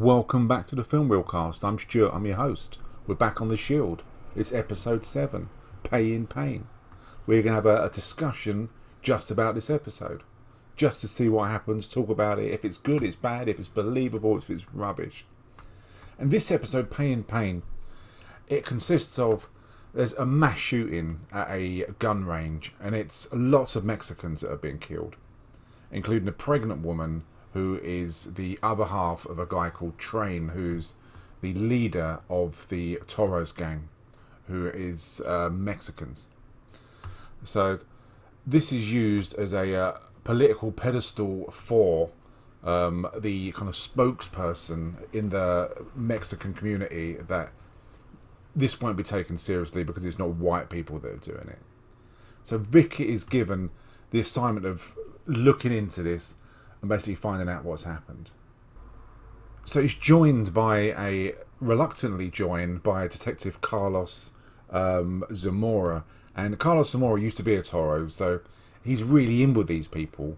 Welcome back to the Film Wheelcast. I'm Stuart, I'm your host. We're back on the Shield. It's episode 7, Pay in Pain. We're going to have a discussion just about this episode. Just to see what happens, talk about it, if it's good, it's bad, if it's believable, if it's rubbish. And this episode, Pay in Pain, it consists of, there's a mass shooting at a gun range, and it's lots of Mexicans that are being killed, including a pregnant woman who is the other half of a guy called Train, who's the leader of the Toros gang, who is Mexicans. So this is used as a political pedestal for the kind of spokesperson in the Mexican community that this won't be taken seriously because it's not white people that are doing it. So Vic is given the assignment of looking into this and basically finding out what's happened. So he's reluctantly joined by Detective Carlos Zamora. And Carlos Zamora used to be a Toro, so he's really in with these people.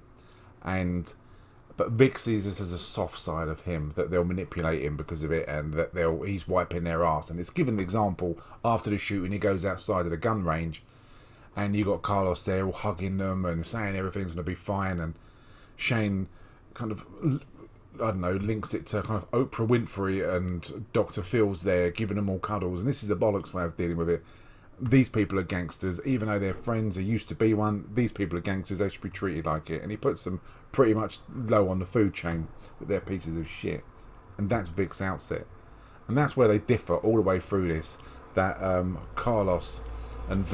But Vic sees this as a soft side of him, that they'll manipulate him because of it, and that he's wiping their ass. And it's given the example after the shooting, he goes outside of the gun range, and you got Carlos there all hugging them and saying everything's going to be fine. And Shane kind of, I don't know, links it to kind of Oprah Winfrey and Dr. Phil's there giving them all cuddles. And this is the bollocks way of dealing with it. These people are gangsters, even though they're friends, they used to be one. These people are gangsters, they should be treated like it. And he puts them pretty much low on the food chain, that they're pieces of shit. And that's Vic's outset. And that's where they differ all the way through this. That Carlos and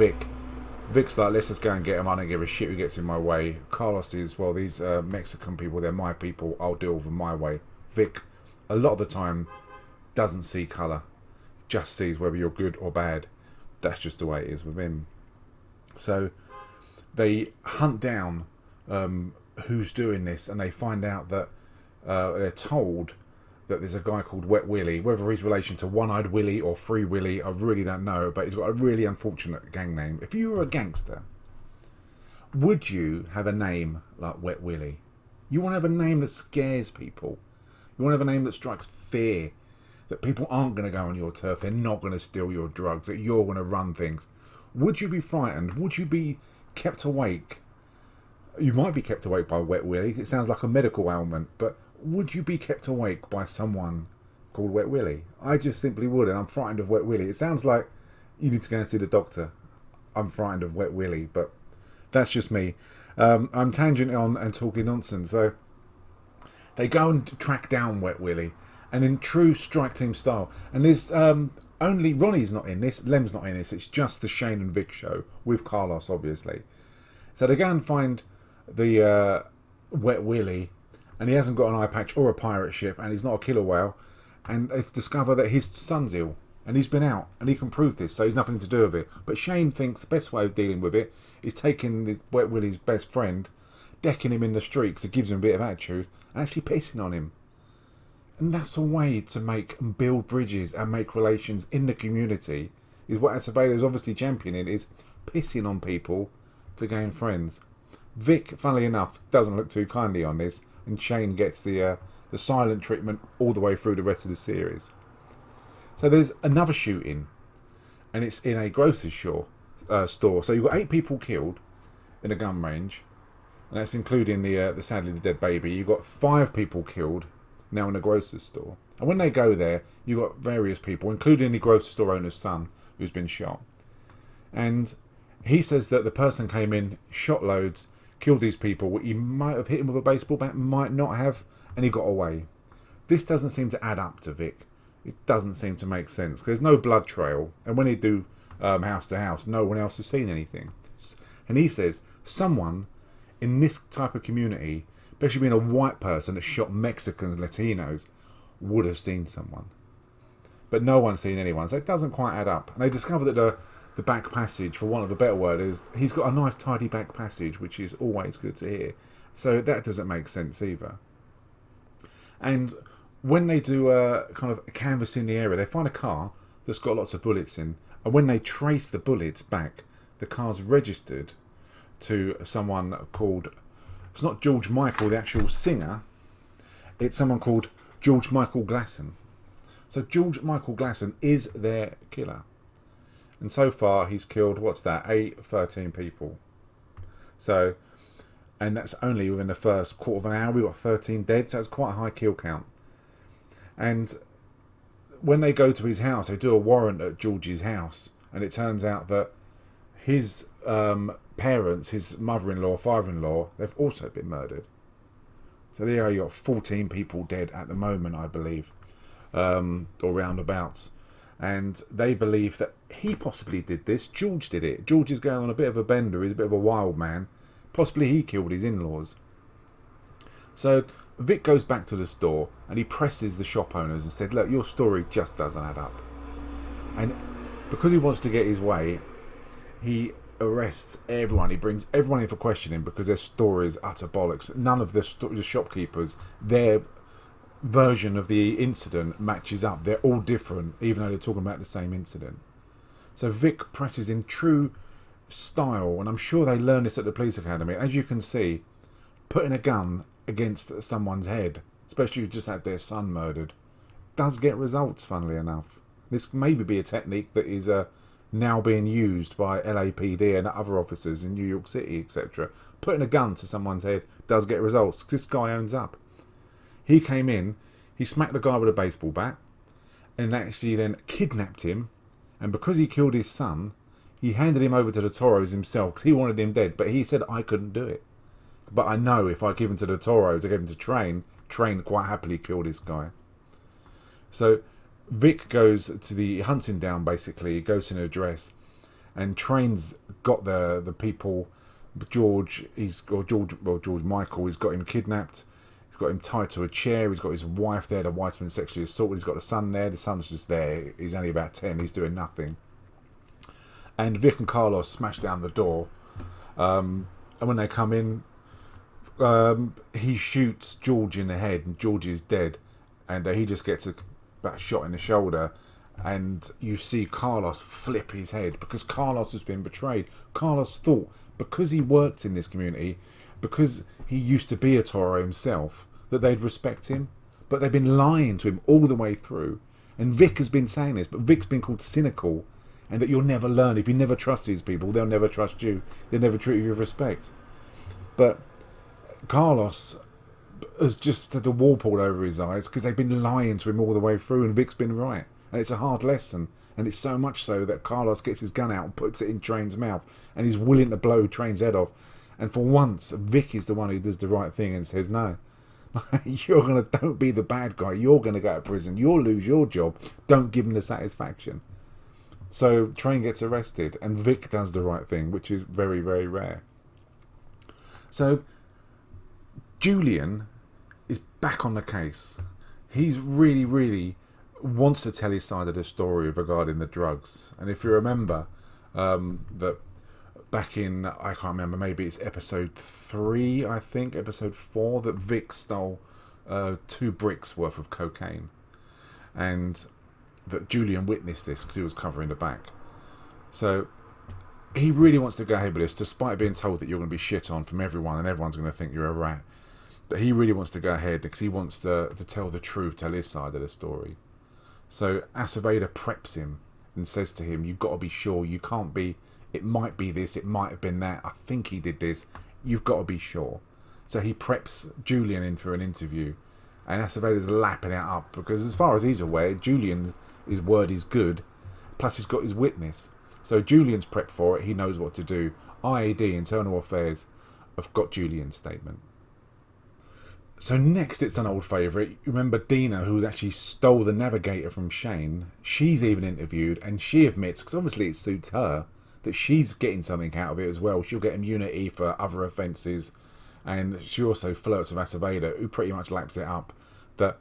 Vic's like, let's just go and get him. I don't give a shit who gets in my way. Carlos is, well, these Mexican people, they're my people. I'll deal with them my way. Vic, a lot of the time, doesn't see colour. Just sees whether you're good or bad. That's just the way it is with him. So they hunt down who's doing this, and they find out that they're told that there's a guy called Wet Willie. Whether he's relation to One-Eyed Willie or Free Willie, I really don't know, but he's got a really unfortunate gang name. If you were a gangster, would you have a name like Wet Willie? You want to have a name that scares people. You want to have a name that strikes fear, that people aren't going to go on your turf, they're not going to steal your drugs, that you're going to run things. Would you be frightened? Would you be kept awake? You might be kept awake by Wet Willie. It sounds like a medical ailment, but would you be kept awake by someone called Wet Willie? I just simply would, and I'm frightened of Wet Willie. It sounds like you need to go and see the doctor. I'm frightened of Wet Willie, but that's just me. I'm tangenting on and talking nonsense. So they go and track down Wet Willie, and in true Strike Team style. And there's only Ronnie's not in this, Lem's not in this. It's just the Shane and Vic show with Carlos, obviously. So they go and find the Wet Willie, and he hasn't got an eye patch or a pirate ship, and he's not a killer whale. And they've discovered that his son's ill, and he's been out, and he can prove this, so he's nothing to do with it. But Shane thinks the best way of dealing with it is taking Wet Willie's best friend, decking him in the street because it gives him a bit of attitude, and actually pissing on him. And that's a way to make and build bridges and make relations in the community, is what Acevedo's obviously championing, is pissing on people to gain friends. Vic, funnily enough, doesn't look too kindly on this, and Shane gets the silent treatment all the way through the rest of the series. So there's another shooting, and it's in a grocer's store. So you've got 8 people killed in a gun range, and that's including the sadly the dead baby. You've got 5 people killed now in a grocer's store. And when they go there, you've got various people, including the grocery store owner's son, who's been shot. And he says that the person came in, shot loads, killed these people. He might have hit him with a baseball bat, might not have, and he got away. This doesn't seem to add up to Vic. It doesn't seem to make sense. There's no blood trail, and when they do house to house, no one else has seen anything. And he says someone in this type of community, especially being a white person that shot Mexicans, Latinos, would have seen someone. But no one's seen anyone, so it doesn't quite add up. And they discover that the back passage, for want of a better word, is he's got a nice tidy back passage, which is always good to hear. So that doesn't make sense either. And when they do kind of canvassing the area, they find a car that's got lots of bullets in. And when they trace the bullets back, the car's registered to someone called, it's not George Michael, the actual singer. It's someone called George Michael Glasson. So George Michael Glasson is their killer. And so far he's killed, 13 people. So, and that's only within the first quarter of an hour. We've got 13 dead, so it's quite a high kill count. And when they go to his house, they do a warrant at George's house. And it turns out that his parents, his mother-in-law, father-in-law, they've also been murdered. So there you got 14 people dead at the moment, I believe, or roundabouts. And they believe that he possibly did this. George did it. George is going on a bit of a bender. He's a bit of a wild man. Possibly he killed his in-laws. So Vic goes back to the store and he presses the shop owners and said, look, your story just doesn't add up. And because he wants to get his way, he arrests everyone. He brings everyone in for questioning because their story is utter bollocks. None of the shopkeepers, their version of the incident matches up. They're all different, even though they're talking about the same incident. So Vic presses in true style, and I'm sure they learned this at the police academy. As you can see, putting a gun against someone's head, especially who just had their son murdered, does get results, funnily enough. This maybe be a technique that is now being used by LAPD and other officers in New York City, etc. Putting a gun to someone's head does get results. This guy owns up. He came in, he smacked the guy with a baseball bat, and actually then kidnapped him. And because he killed his son, he handed him over to the Toros himself because he wanted him dead. But he said, I couldn't do it. But I know if I give him to the Toros, I give him to Train quite happily killed this guy. So Vic goes to the hunting down, basically. He goes to an address, and Train's got the people. George Michael, he's got him kidnapped. He's got him tied to a chair. He's got his wife there. The wife's been sexually assaulted. He's got the son there. The son's just there. He's only about 10. He's doing nothing. And Vic and Carlos smash down the door. And when they come in, he shoots George in the head, and George is dead. And he just gets a shot in the shoulder. And you see Carlos flip his head because Carlos has been betrayed. Carlos thought, because he worked in this community, because he used to be a Toro himself, that they'd respect him. But they've been lying to him all the way through. And Vic has been saying this, but Vic's been called cynical, and that you'll never learn. If you never trust these people, they'll never trust you. They'll never treat you with respect. But Carlos has just had the wall pulled over his eyes because they've been lying to him all the way through, and Vic's been right. And it's a hard lesson. And it's so much so that Carlos gets his gun out and puts it in Train's mouth, and he's willing to blow Train's head off. And for once, Vic is the one who does the right thing and says, no, don't be the bad guy. You're going to go to prison. You'll lose your job. Don't give him the satisfaction. So Train gets arrested, and Vic does the right thing, which is very, very rare. So Julian is back on the case. He's really, really wants to tell his side of the story regarding the drugs. And if you remember, that back in, I can't remember, maybe it's episode 3, I think, episode 4, that Vic stole 2 bricks worth of cocaine. And that Julian witnessed this because he was covering the back. So he really wants to go ahead with this, despite being told that you're going to be shit on from everyone and everyone's going to think you're a rat. But he really wants to go ahead because he wants to tell the truth, tell his side of the story. So Acevedo preps him and says to him, you've got to be sure. You can't be, it might be this, it might have been that. I think he did this. You've got to be sure. So he preps Julian in for an interview. And Acevedo's lapping it up because as far as he's aware, Julian's word is good. Plus he's got his witness. So Julian's prepped for it. He knows what to do. IAD, Internal Affairs, have got Julian's statement. So next it's an old favourite. You remember Dina, who actually stole the navigator from Shane? She's even interviewed, and she admits, because obviously it suits her, that she's getting something out of it as well. She'll get immunity for other offences, and she also flirts with Acevedo, who pretty much laps it up. That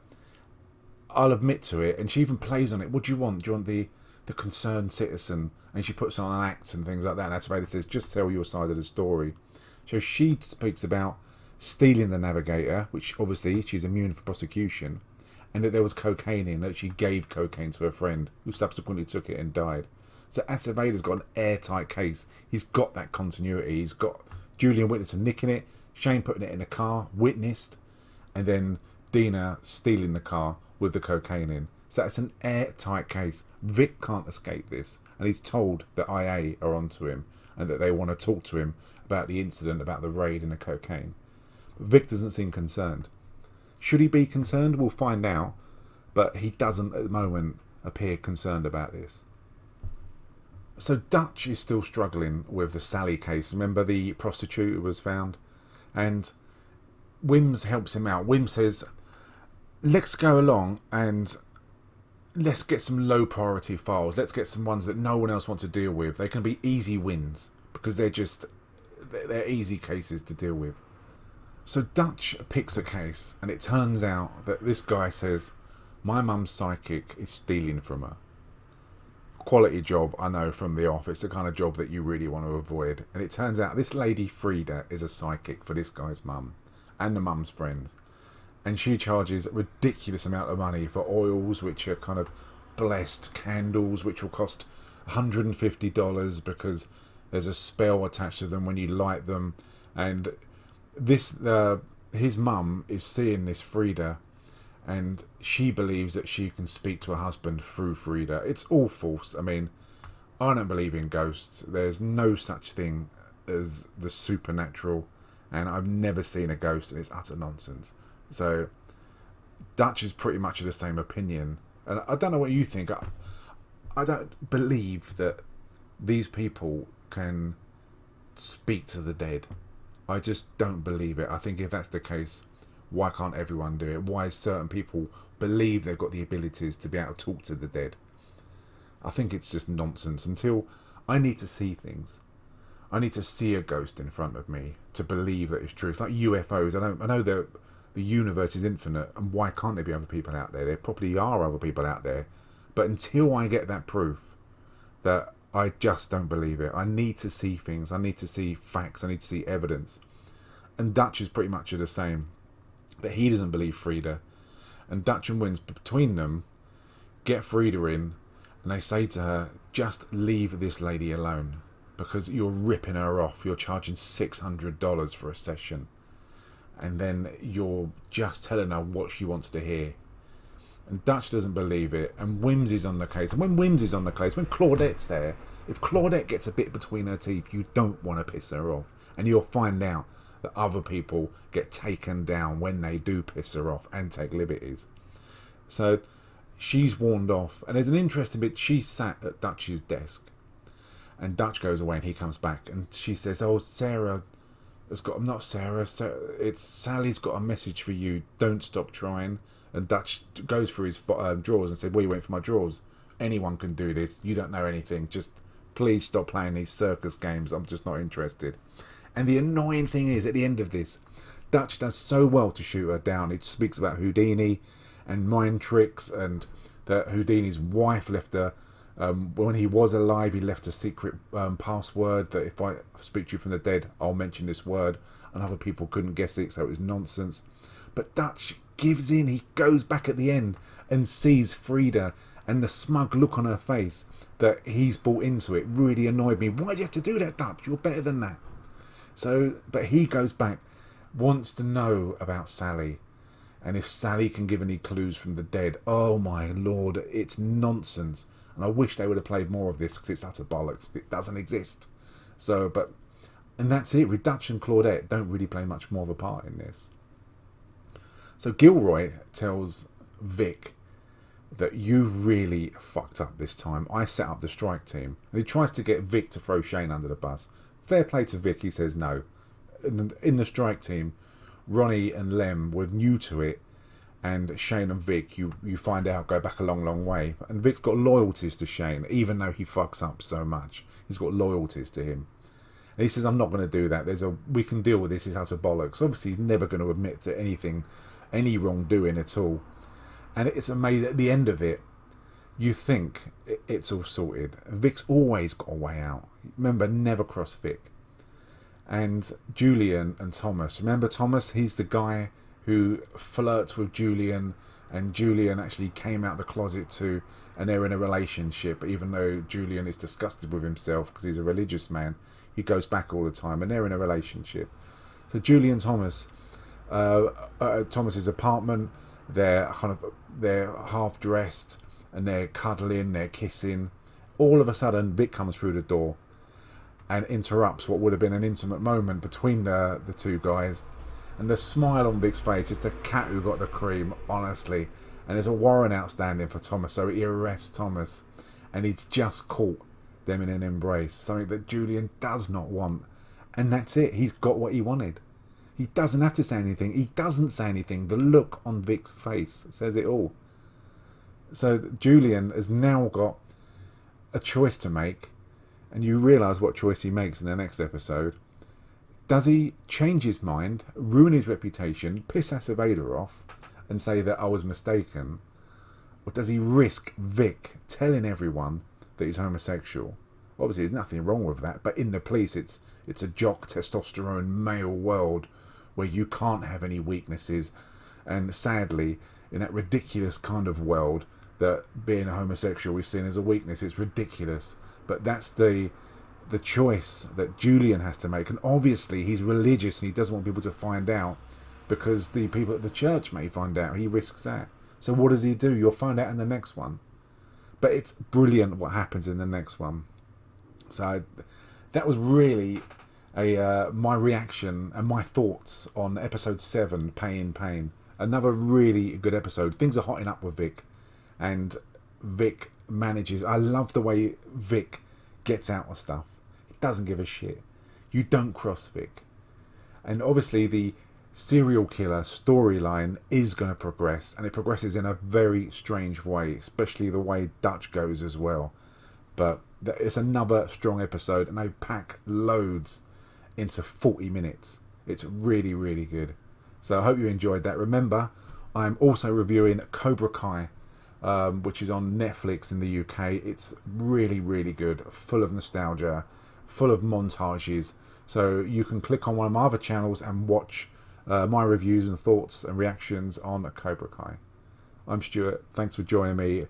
I'll admit to it, and she even plays on it. What do you want? Do you want the concerned citizen? And she puts on acts and things like that, and Acevedo says, just tell your side of the story. So she speaks about stealing the navigator, which obviously she's immune for prosecution, and that there was cocaine in, that she gave cocaine to her friend, who subsequently took it and died. So Acevedo's got an airtight case. He's got that continuity. He's got Julian witness and nicking it, Shane putting it in a car, witnessed, and then Dina stealing the car with the cocaine in. So that's an airtight case. Vic can't escape this, and he's told that IA are onto him and that they want to talk to him about the incident, about the raid and the cocaine. But Vic doesn't seem concerned. Should he be concerned? We'll find out, but he doesn't at the moment appear concerned about this. So Dutch is still struggling with the Sally case. Remember the prostitute who was found? And Wims helps him out. Wims says, let's go along and let's get some low priority files. Let's get some ones that no one else wants to deal with. They can be easy wins because they're easy cases to deal with. So Dutch picks a case, and it turns out that this guy says, my mum's psychic is stealing from her. Quality job, I know from the off. It's the kind of job that you really want to avoid. And it turns out this lady Frida is a psychic for this guy's mum and the mum's friends. And she charges a ridiculous amount of money for oils, which are kind of blessed candles, which will cost $150 because there's a spell attached to them when you light them. And this, his mum is seeing this Frida, and she believes that she can speak to her husband through Frida. It's all false. I mean, I don't believe in ghosts. There's no such thing as the supernatural, and I've never seen a ghost, and it's utter nonsense. So Dutch is pretty much of the same opinion, and I don't know what you think. I don't believe that these people can speak to the dead. I just don't believe it. I think if that's the case, why can't everyone do it? Why certain people believe they've got the abilities to be able to talk to the dead? I think it's just nonsense. Until I need to see things. I need to see a ghost in front of me to believe that it's true. It's like UFOs. I know that the universe is infinite, and why can't there be other people out there? There probably are other people out there. But until I get that proof, that I just don't believe it. I need to see things. I need to see facts. I need to see evidence. And Dutch is pretty much the same. That he doesn't believe Frida. And Dutch and Wins, between them, get Frida in, and they say to her, just leave this lady alone, because you're ripping her off. You're charging $600 for a session, and then you're just telling her what she wants to hear. And Dutch doesn't believe it, and Wims is on the case. And when Wims is on the case, when Claudette's there, if Claudette gets a bit between her teeth, you don't want to piss her off. And you'll find out that other people get taken down when they do piss her off and take liberties. So she's warned off. And there's an interesting bit. She sat at Dutch's desk, and Dutch goes away, and he comes back, and she says, oh, Sarah has got, not Sarah, it's Sally's got a message for you. Don't stop trying. And Dutch goes through his drawers and said, well, you went for my drawers. Anyone can do this. You don't know anything. Just please stop playing these circus games. I'm just not interested. And the annoying thing is, at the end of this, Dutch does so well to shoot her down. It speaks about Houdini and mind tricks, and that Houdini's wife left her, when he was alive, he left a secret password that if I speak to you from the dead, I'll mention this word, and other people couldn't guess it, so it was nonsense. But Dutch gives in. He goes back at the end and sees Frida, and the smug look on her face that he's bought into it really annoyed me. Why do you have to do that, Dutch? You're better than that. So, but he goes back, wants to know about Sally, and if Sally can give any clues from the dead. Oh my lord, it's nonsense. And I wish they would have played more of this, because it's utter bollocks. It doesn't exist. So, and that's it. With Dutch and Claudette don't really play much more of a part in this. So Gilroy tells Vic that you've really fucked up this time. I set up the strike team. And he tries to get Vic to throw Shane under the bus. Fair play to Vic, he says no. In the strike team, Ronnie and Lem were new to it, and Shane and Vic, you find out, go back a long, long way. And Vic's got loyalties to Shane, even though he fucks up so much. He's got loyalties to him. And he says, I'm not going to do that. We can deal with this. It's utter bollocks. Obviously, he's never going to admit to anything, any wrongdoing at all. And it's amazing. At the end of it, you think it's all sorted. Vic's always got a way out. Remember, never cross Vic. And Julian and Thomas. Remember Thomas? He's the guy who flirts with Julian, and Julian actually came out the closet too, and they're in a relationship, even though Julian is disgusted with himself because he's a religious man. He goes back all the time, and they're in a relationship. So Julian Thomas, Thomas's apartment, they're half dressed and they're cuddling, they're kissing. All of a sudden, Vic comes through the door and interrupts what would have been an intimate moment between the two guys. And the smile on Vic's face is the cat who got the cream, honestly. And there's a warrant outstanding for Thomas, so he arrests Thomas. And he's just caught them in an embrace, something that Julian does not want. And that's it. He's got what he wanted. He doesn't have to say anything. He doesn't say anything. The look on Vic's face says it all. So Julian has now got a choice to make. And you realise what choice he makes in the next episode. Does he change his mind, ruin his reputation, piss Acevedo off, and say that I was mistaken? Or does he risk Vic telling everyone that he's homosexual? Obviously, there's nothing wrong with that, but in the police, it's a jock, testosterone, male world where you can't have any weaknesses. And sadly, in that ridiculous kind of world, that being a homosexual is seen as a weakness. It's ridiculous. But that's the choice that Julian has to make. And obviously, he's religious and he doesn't want people to find out because the people at the church may find out. He risks that. So what does he do? You'll find out in the next one. But it's brilliant what happens in the next one. So that was really my reaction and my thoughts on episode 7, Pain. Another really good episode. Things are hotting up with Vic. And Vic manages. I love the way Vic gets out of stuff. He doesn't give a shit. You don't cross Vic. And obviously the serial killer storyline is going to progress, and it progresses in a very strange way, especially the way Dutch goes as well. But it's another strong episode, and they pack loads into 40 minutes. It's really, really good. So I hope you enjoyed that. Remember, I'm also reviewing Cobra Kai, which is on Netflix in the UK. It's really, really good, full of nostalgia, full of montages. So you can click on one of my other channels and watch my reviews and thoughts and reactions on Cobra Kai. I'm Stuart. Thanks for joining me.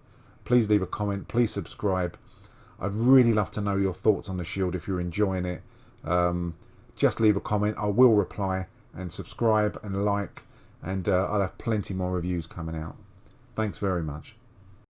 Please leave a comment. Please subscribe. I'd really love to know your thoughts on The Shield if you're enjoying it. Just leave a comment. I will reply, and subscribe and like, and I'll have plenty more reviews coming out. Thanks very much.